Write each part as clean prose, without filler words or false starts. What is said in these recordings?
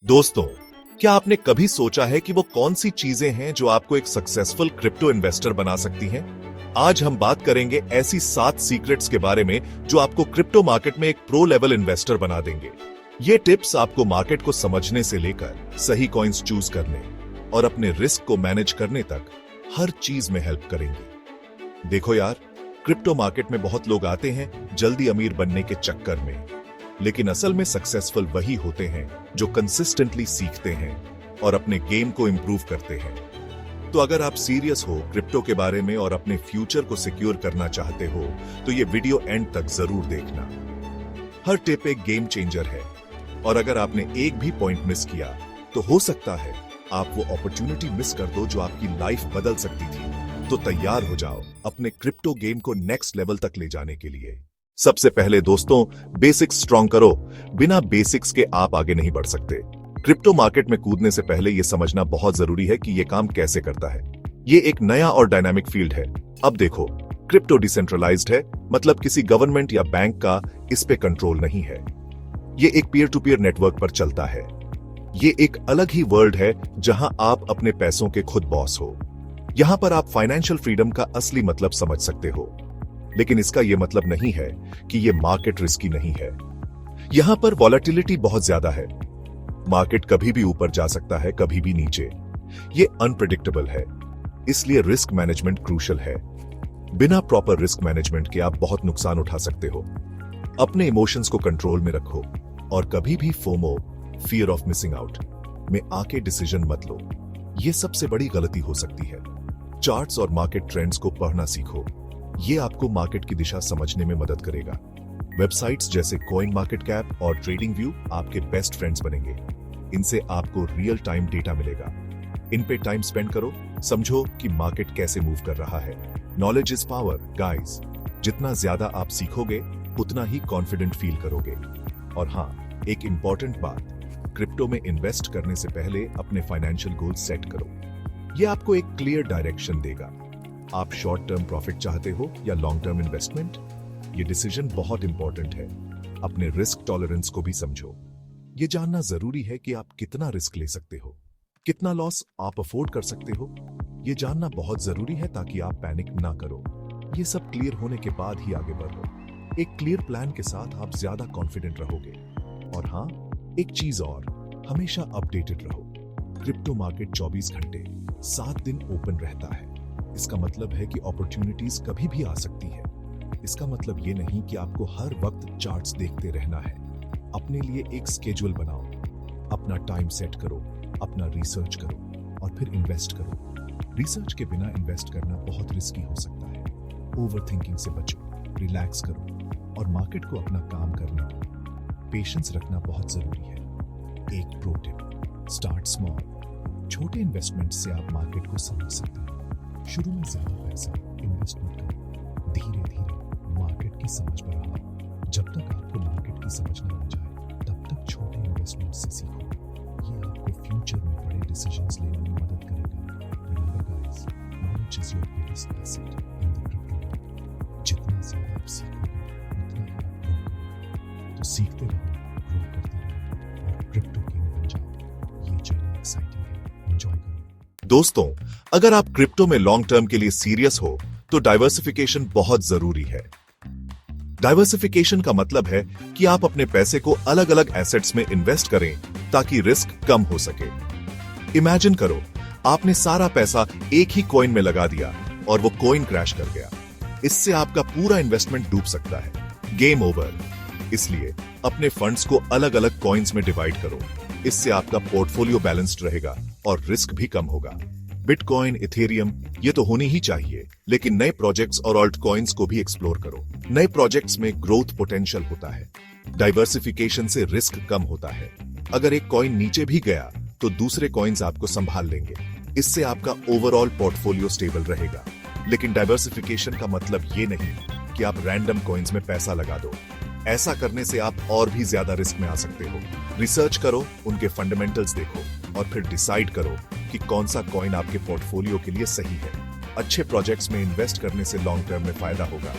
दोस्तों, क्या आपने कभी सोचा है कि वो कौन सी चीजें हैं जो आपको एक सक्सेसफुल क्रिप्टो इन्वेस्टर बना सकती हैं? आज हम बात करेंगे ऐसी 7 सीक्रेट्स के बारे में जो आपको क्रिप्टो मार्केट में एक प्रो लेवल इन्वेस्टर बना देंगे। ये टिप्स आपको मार्केट को समझने से लेकर सही कॉइन्स चूज करने और अपने रिस्क को मैनेज करने तक हर चीज में हेल्प करेंगी। देखो यार, क्रिप्टो मार्केट में बहुत लोग आते हैं जल्दी अमीर बनने के चक्कर में, लेकिन असल में सक्सेसफुल वही होते हैं जो कंसिस्टेंटली सीखते हैं और अपने गेम को इंप्रूव करते हैं। तो अगर आप सीरियस हो क्रिप्टो के बारे में और अपने फ्यूचर को सिक्योर करना चाहते हो तो ये वीडियो एंड तक जरूर देखना। हर टिप एक गेम चेंजर है और अगर आपने एक भी पॉइंट मिस किया तो हो सकता है आप वो अपॉर्चुनिटी मिस कर दो जो आपकी लाइफ बदल सकती थी। तो तैयार हो जाओ अपने क्रिप्टो गेम को नेक्स्ट लेवल तक ले जाने के लिए। सबसे पहले दोस्तों, बेसिक्स स्ट्रॉन्ग करो। बिना बेसिक्स के आप आगे नहीं बढ़ सकते। क्रिप्टो मार्केट में कूदने से पहले यह समझना बहुत जरूरी है कि यह काम कैसे करता है। ये एक नया और डायनामिक फील्ड है। अब देखो, क्रिप्टो डिसेंट्रलाइज्ड है, मतलब किसी गवर्नमेंट या बैंक का इस पे कंट्रोल नहीं है। ये एक पीयर टू पीयर नेटवर्क पर चलता है। ये एक अलग ही वर्ल्ड है जहां आप अपने पैसों के खुद बॉस हो। यहां पर आप फाइनेंशियल फ्रीडम का असली मतलब समझ सकते हो। लेकिन इसका यह मतलब नहीं है कि यह मार्केट रिस्की नहीं है। यहां पर वॉलेटिलिटी बहुत ज्यादा है। मार्केट कभी भी ऊपर जा सकता है, कभी भी नीचे। यह अनप्रेडिक्टेबल है, इसलिए रिस्क मैनेजमेंट क्रूशियल है। बिना प्रॉपर रिस्क मैनेजमेंट के आप बहुत नुकसान उठा सकते हो। अपने इमोशंस को कंट्रोल में रखो और कभी भी FOMO, fear of missing out, में आके डिसीजन मत लो। यह सबसे बड़ी गलती हो सकती है। चार्ट्स और मार्केट ट्रेंड्स को पढ़ना सीखो। ये आपको मार्केट की दिशा समझने में मदद करेगा। वेबसाइट्स जैसे कॉइन मार्केट कैप और ट्रेडिंग व्यू आपके बेस्ट फ्रेंड्स बनेंगे। इनसे आपको रियल टाइम डेटा मिलेगा। इन पे टाइम स्पेंड करो, समझो कि मार्केट कैसे मूव कर रहा है। Knowledge is power guys. जितना ज्यादा आप सीखोगे उतना ही कॉन्फिडेंट फील करोगे। और हाँ, एक इंपॉर्टेंट बात, क्रिप्टो में इन्वेस्ट करने से पहले अपने फाइनेंशियल गोल सेट करो। यह आपको एक क्लियर डायरेक्शन देगा। आप शॉर्ट टर्म प्रॉफिट चाहते हो या लॉन्ग टर्म इन्वेस्टमेंट? ये डिसीजन बहुत इंपॉर्टेंट है। अपने रिस्क टॉलरेंस को भी समझो। ये जानना जरूरी है कि आप कितना रिस्क ले सकते हो, कितना लॉस आप अफोर्ड कर सकते हो। ये जानना बहुत जरूरी है ताकि आप पैनिक ना करो। ये सब क्लियर होने के बाद ही आगे बढ़ो। एक क्लियर प्लान के साथ आप ज्यादा कॉन्फिडेंट रहोगे। और हाँ, एक चीज और, हमेशा अपडेटेड रहो। क्रिप्टो मार्केट 24 घंटे 7 दिन ओपन रहता है। इसका मतलब है कि अपॉर्चुनिटीज कभी भी आ सकती है। इसका मतलब ये नहीं कि आपको हर वक्त चार्ट्स देखते रहना है। अपने लिए एक स्केड्यूल बनाओ, अपना टाइम सेट करो, अपना रिसर्च करो और फिर इन्वेस्ट करो। रिसर्च के बिना इन्वेस्ट करना बहुत रिस्की हो सकता है। ओवर थिंकिंग से बचो, रिलैक्स करो और मार्केट को अपना काम करने दो। पेशेंस रखना बहुत जरूरी है। एक प्रो टिप, स्टार्ट स्मॉल। छोटे इन्वेस्टमेंट से आप मार्केट को समझ सकते हैं। शुरू में ज्यादा पैसा इन्वेस्ट मत करो। धीरे धीरे मार्केट की समझ पर आओ। जब तक आपको मार्केट की समझ न आ जाए तब तक छोटे इन्वेस्टमेंट से सीखो। ये आपको फ्यूचर में बड़े डिसीजंस लेने में मदद करेगा। Remember guys, knowledge is your biggest asset in the crypto world. जितना ज्यादा आप सीखोगे उतना ही आप ग्रो करोगे। तो सीखते रहो, ग्रो करते रहो और क्रिप्टो किंग बन जाओ। ये जर्नी एक्साइटिंग है, एंजॉय करो। दोस्तों, अगर आप क्रिप्टो में लॉन्ग टर्म के लिए सीरियस हो तो डाइवर्सिफिकेशन बहुत जरूरी है। डाइवर्सिफिकेशन का मतलब है कि आप अपने पैसे को अलग अलग एसेट्स में इन्वेस्ट करें ताकि रिस्क कम हो सके। इमेजिन करो, आपने सारा पैसा एक ही कॉइन में लगा दिया और वो कॉइन क्रैश कर गया। इससे आपका पूरा इन्वेस्टमेंट डूब सकता है। Game over. इसलिए अपने फंड्स को अलग अलग कॉइन्स में डिवाइड करो। इससे आपका पोर्टफोलियो बैलेंस्ड रहेगा और रिस्क भी कम होगा। बिटकॉइन, इथेरियम, ये तो होनी ही चाहिए, लेकिन नए प्रोजेक्ट्स और ऑल्ट कॉइन्स को भी एक्सप्लोर करो। नए प्रोजेक्ट्स में ग्रोथ पोटेंशियल होता है। डाइवर्सिफिकेशन से रिस्क कम होता है। अगर एक कॉइन नीचे भी गया तो दूसरे कॉइन्स आपको संभाल लेंगे। इससे आपका ओवरऑल पोर्टफोलियो स्टेबल रहेगा। लेकिन डाइवर्सिफिकेशन का मतलब ये नहीं कि आप रैंडम कॉइन्स में पैसा लगा दो। ऐसा करने से आप और भी ज्यादा रिस्क में आ सकते हो। रिसर्च करो, उनके फंडामेंटल्स देखो और फिर डिसाइड करो कि कौन सा कॉइन आपके पोर्टफोलियो के लिए सही है। अच्छे प्रोजेक्ट्स में इन्वेस्ट करने से लॉन्ग टर्म में फायदा होगा।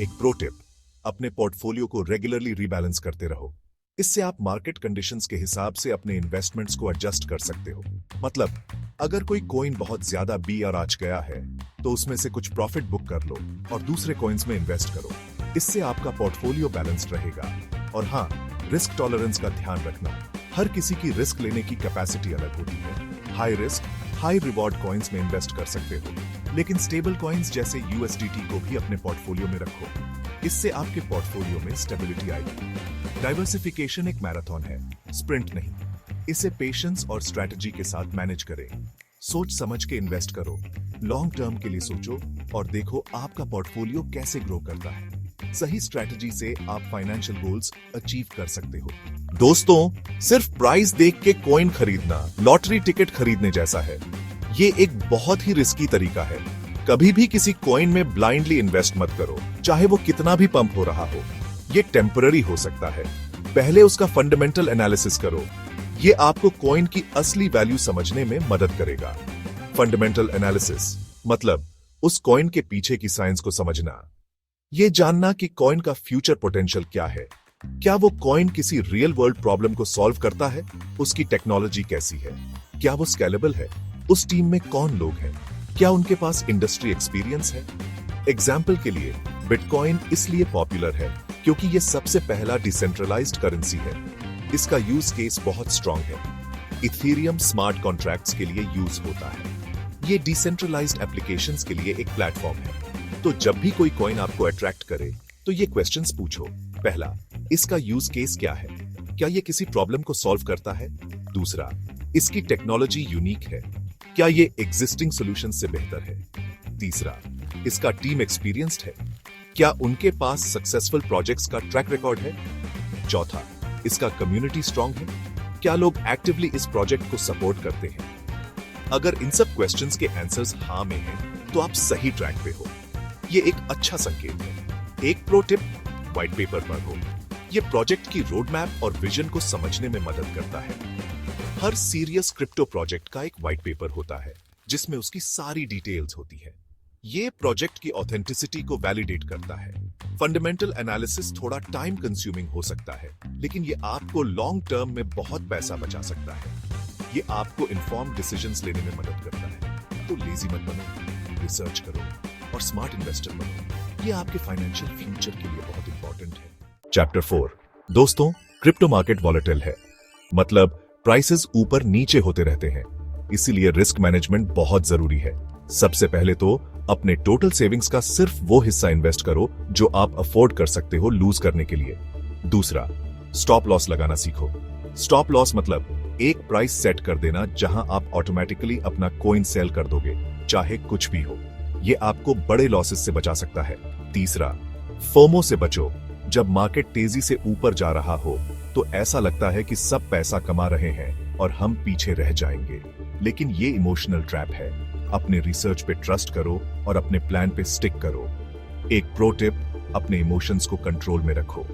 एक प्रो टिप, अपने पोर्टफोलियो को रेगुलरली रीबैलेंस करते रहो। इससे आप मार्केट कंडीशंस के हिसाब से अपने इन्वेस्टमेंट्स को एडजस्ट कर सकते हो। मतलब अगर कोई कॉइन बहुत ज्यादा BR आज गया है तो उसमें से कुछ प्रॉफिट बुक कर लो और दूसरे कॉइन्स में इन्वेस्ट करो। इससे आपका पोर्टफोलियो बैलेंस्ड रहेगा। और हाँ, रिस्क टॉलरेंस का ध्यान रखना। हर किसी की रिस्क लेने की कैपेसिटी अलग होती है। High risk high reward coins में इन्वेस्ट कर सकते हो, लेकिन स्टेबल कॉइन्स जैसे USDT को भी अपने पोर्टफोलियो में रखो। इससे आपके पोर्टफोलियो में स्टेबिलिटी आएगी। डाइवर्सिफिकेशन एक मैराथन है, स्प्रिंट नहीं। इसे पेशेंस और स्ट्रेटजी के साथ मैनेज करें। सोच समझ के इन्वेस्ट करो, लॉन्ग टर्म के लिए सोचो और देखो आपका पोर्टफोलियो कैसे ग्रो करता है। सही स्ट्रेटजी से आप फाइनेंशियल गोल्स अचीव कर सकते हो। दोस्तों, सिर्फ प्राइस देख के कॉइन खरीदना लॉटरी टिकट खरीदने जैसा है। ये एक बहुत ही रिस्की तरीका है। कभी भी किसी कॉइन में ब्लाइंडली इन्वेस्ट मत करो, चाहे वो कितना भी पंप हो रहा हो। ये टेम्पररी हो सकता है। पहले उसका फंडामेंटल एनालिसिस करो। ये आपको कॉइन की असली वैल्यू समझने में मदद करेगा। फंडामेंटल एनालिसिस मतलब उस कॉइन के पीछे की साइंस को समझना। ये जानना कि कॉइन का फ्यूचर पोटेंशियल क्या है। क्या वो कॉइन किसी रियल वर्ल्ड प्रॉब्लम को सॉल्व करता है? उसकी टेक्नोलॉजी कैसी है? क्या वो स्केलेबल है? उस टीम में कौन लोग हैं? क्या उनके पास इंडस्ट्री एक्सपीरियंस है? एग्जाम्पल के लिए बिटकॉइन इसलिए पॉपुलर है क्योंकि ये सबसे पहला डिसेंट्रलाइज्ड करेंसी है। इसका यूज केस बहुत स्ट्रांग है। इथेरियम स्मार्ट कॉन्ट्रैक्ट्स के लिए यूज होता है। ये डिसेंट्रलाइज्ड एप्लीकेशंस के लिए एक प्लेटफॉर्म है। तो जब भी कोई कॉइन आपको अट्रैक्ट करे तो ये क्वेश्चंस पूछो। पहला, इसका यूज केस क्या है? क्या ये किसी प्रॉब्लम को सॉल्व करता है? दूसरा, इसकी टेक्नोलॉजी यूनिक है। क्या ये एग्जिस्टिंग सॉल्यूशन से बेहतर है? तीसरा, इसका टीम एक्सपीरियंस्ड है। क्या उनके पास सक्सेसफुल प्रोजेक्ट्स का ट्रैक रिकॉर्ड है? चौथा, इसका कम्युनिटी स्ट्रांग है। क्या लोग एक्टिवली इस प्रोजेक्ट को सपोर्ट करते हैं? अगर इन सब क्वेश्चंस के आंसर्स हाँ में हैं, तो आप सही ट्रैक पे हो। ये एक अच्छा संकेत है। एक प्रो टिप, व्हाइट पेपर पढ़ो। ये प्रोजेक्ट की रोड मैप और विजन को समझने में मदद करता है। हर सीरियस क्रिप्टो प्रोजेक्ट का एक व्हाइट पेपर होता है जिसमें उसकी सारी डिटेल्स होती है। ये प्रोजेक्ट की ऑथेंटिसिटी को वैलिडेट करता है। फंडामेंटल एनालिसिस थोड़ा टाइम कंज्यूमिंग हो सकता है, लेकिन ये आपको लॉन्ग टर्म में बहुत पैसा बचा सकता है। ये आपको इन्फॉर्म्ड डिसीजंस लेने में मदद करता है। तो लेजी मत बनो, रिसर्च करो और स्मार्ट इन्वेस्टर बनो। ये आपके फाइनेंशियल फ्यूचर के लिए बहुत इंपॉर्टेंट है। चैप्टर 4। दोस्तों, क्रिप्टो मार्केट वॉलेटाइल है। मतलब प्राइसेस ऊपर नीचे होते रहते हैं, इसीलिए रिस्क मैनेजमेंट बहुत जरूरी है। सबसे पहले तो अपने टोटल सेविंग्स का सिर्फ वो हिस्सा इन्वेस्ट करो जो आप अफोर्ड कर सकते हो लूज करने के लिए। दूसरा, स्टॉप लॉस लगाना सीखो। स्टॉप लॉस मतलब एक प्राइस सेट कर देना जहां आप ऑटोमेटिकली अपना कॉइन सेल कर दोगे, चाहे कुछ भी हो। ये आपको बड़े लॉसेस से बचा सकता है। तीसरा, फोमो से बचो। जब मार्केट तेजी से ऊपर जा रहा हो तो ऐसा लगता है कि सब पैसा कमा रहे हैं और हम पीछे रह जाएंगे, लेकिन ये इमोशनल ट्रैप है। अपने रिसर्च पे ट्रस्ट करो और अपने प्लान पे स्टिक करो। एक प्रो टिप, अपने इमोशंस को कंट्रोल में रखो।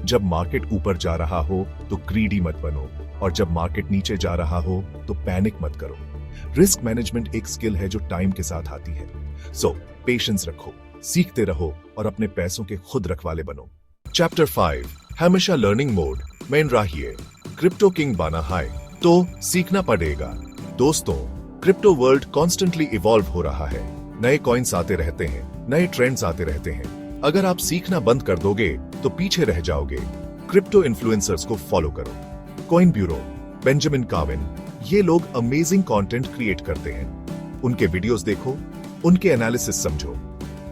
जब मार्केट ऊपर जा रहा हो तो ग्रीडी मत बनो, और जब मार्केट नीचे जा रहा हो तो पैनिक मत करो। रिस्क मैनेजमेंट एक स्किल है जो टाइम के साथ आती है। सो पेशेंस रखो, सीखते रहो और अपने पैसों के खुद रखवाले बनो। चैप्टर 5, हमेशा लर्निंग मोड में रहिए। क्रिप्टो किंग बना है तो सीखना पड़ेगा। दोस्तों, क्रिप्टो वर्ल्ड कॉन्स्टेंटली इवॉल्व हो रहा है। नए कॉइन्स आते रहते हैं, नए ट्रेंड्स आते रहते हैं। अगर आप सीखना बंद कर दोगे तो पीछे रह जाओगे। क्रिप्टो इन्फ्लुएंसर्स को फॉलो करो। कॉइन ब्यूरो, बेंजामिन कार्विन, ये लोग अमेजिंग कंटेंट क्रिएट करते हैं। उनके वीडियोस देखो, उनके एनालिसिस समझो।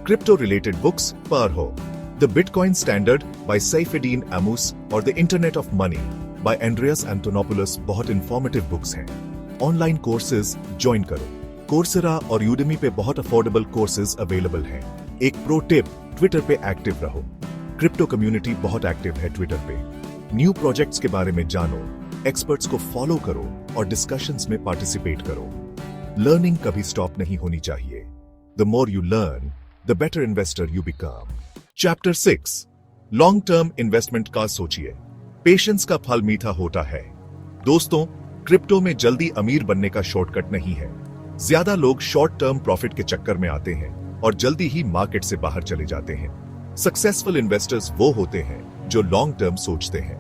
क्रिप्टो रिलेटेड बुक्स पढ़ो। The bitcoin standard by Saifedean Ammous और the internet of money by Andreas Antonopoulos बहुत इंफॉर्मेटिव बुक्स हैं। ऑनलाइन कोर्सेज ज्वाइन करो। कोर्सेरा और यूडेमी पे बहुत अफोर्डेबल कोर्सेज अवेलेबल हैं। एक प्रो टिप, ट्विटर पे एक्टिव रहो। क्रिप्टो कम्युनिटी बहुत एक्टिव है ट्विटर पे। न्यू प्रोजेक्ट्स के बारे में जानो, एक्सपर्ट्स को फॉलो करो और डिस्कशंस में पार्टिसिपेट करो। लर्निंग कभी स्टॉप नहीं होनी चाहिए। The more you learn, the better investor you become. Chapter 6, long term investment का सोचिए। पेशेंस का फल मीठा होता है। दोस्तों, क्रिप्टो में जल्दी अमीर बनने का शॉर्टकट नहीं है। ज्यादा लोग शॉर्ट टर्म प्रॉफिट के चक्कर में आते हैं और जल्दी ही मार्केट से बाहर चले जाते हैं। सक्सेसफुल इन्वेस्टर्स वो होते हैं जो लॉन्ग टर्म सोचते हैं।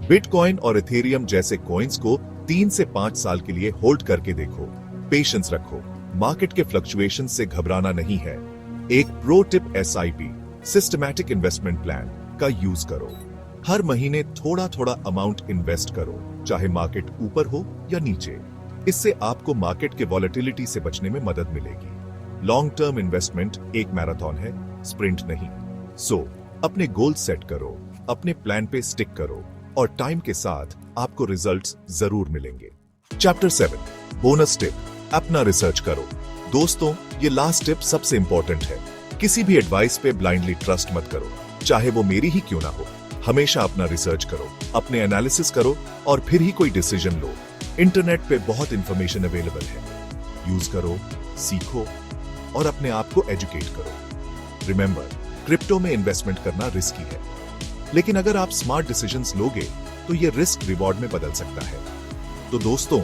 बिटकॉइन और इथेरियम जैसे कॉइन्स को 3 से 5 साल के लिए होल्ड करके देखो। पेशेंस रखो। मार्केट के फ्लक्चुएशन से घबराना नहीं है। एक pro tip SIP systematic investment plan का यूज करो। हर महीने थोड़ा थोड़ा अमाउंट इन्वेस्ट करो, चाहे मार्केट ऊपर हो या नीचे। इससे आपको मार्केट के वॉलेटिलिटी से बचने में मदद मिलेगी। लॉन्ग टर्म इन्वेस्टमेंट एक मैराथन है, स्प्रिंट नहीं। सो अपने गोल सेट करो, अपने प्लान पे स्टिक करो और टाइम के साथ आपको रिजल्ट्स जरूर मिलेंगे। चैप्टर 7 बोनस टिप, अपना रिसर्च करो। दोस्तों, ये लास्ट टिप सबसे इंपॉर्टेंट है। किसी भी एडवाइस पे ब्लाइंडली ट्रस्ट मत करो, चाहे वो मेरी ही क्यों ना हो। हमेशा अपना रिसर्च करो, अपने एनालिसिस करो और फिर ही कोई डिसीजन लो। इंटरनेट पे बहुत इंफॉर्मेशन अवेलेबल है, यूज करो, सीखो और अपने आप को एजुकेट करो। रिमेंबर, क्रिप्टो में इन्वेस्टमेंट करना रिस्की है, लेकिन अगर आप स्मार्ट डिसीजंस लोगे तो ये रिस्क रिवॉर्ड में बदल सकता है। तो दोस्तों,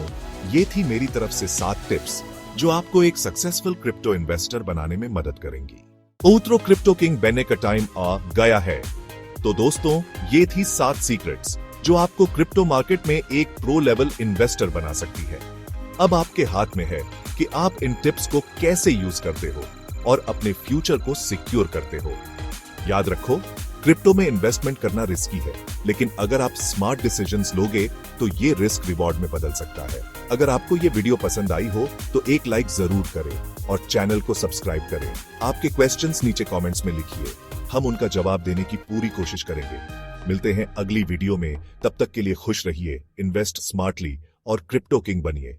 ये थी मेरी तरफ से 7 टिप्स जो आपको एक सक्सेसफुल क्रिप्टो इन्वेस्टर बनाने में मदद करेंगी। उतरो क्रिप्टो किंग बनने का टाइम आ गया है। तो दोस्तों, ये थी 7 सीक्रेट्स जो आपको क्रिप्टो मार्केट में एक प्रो लेवल इन्वेस्टर बना सकती है। अब आपके हाथ में है कि आप इन टिप्स को कैसे यूज करते हो और अपने फ्यूचर को सिक्योर करते हो। याद रखो, क्रिप्टो में इन्वेस्टमेंट करना रिस्की है, लेकिन अगर आप स्मार्ट डिसीजंस लोगे तो ये रिस्क रिवॉर्ड में बदल सकता है। अगर आपको ये वीडियो पसंद आई हो तो एक लाइक जरूर करें और चैनल को सब्सक्राइब करें। आपके क्वेश्चंस नीचे कमेंट्स में लिखिए, हम उनका जवाब देने की पूरी कोशिश करेंगे। मिलते हैं अगली वीडियो में, तब तक के लिए खुश रहिए, इन्वेस्ट स्मार्टली और क्रिप्टो किंग बनिए।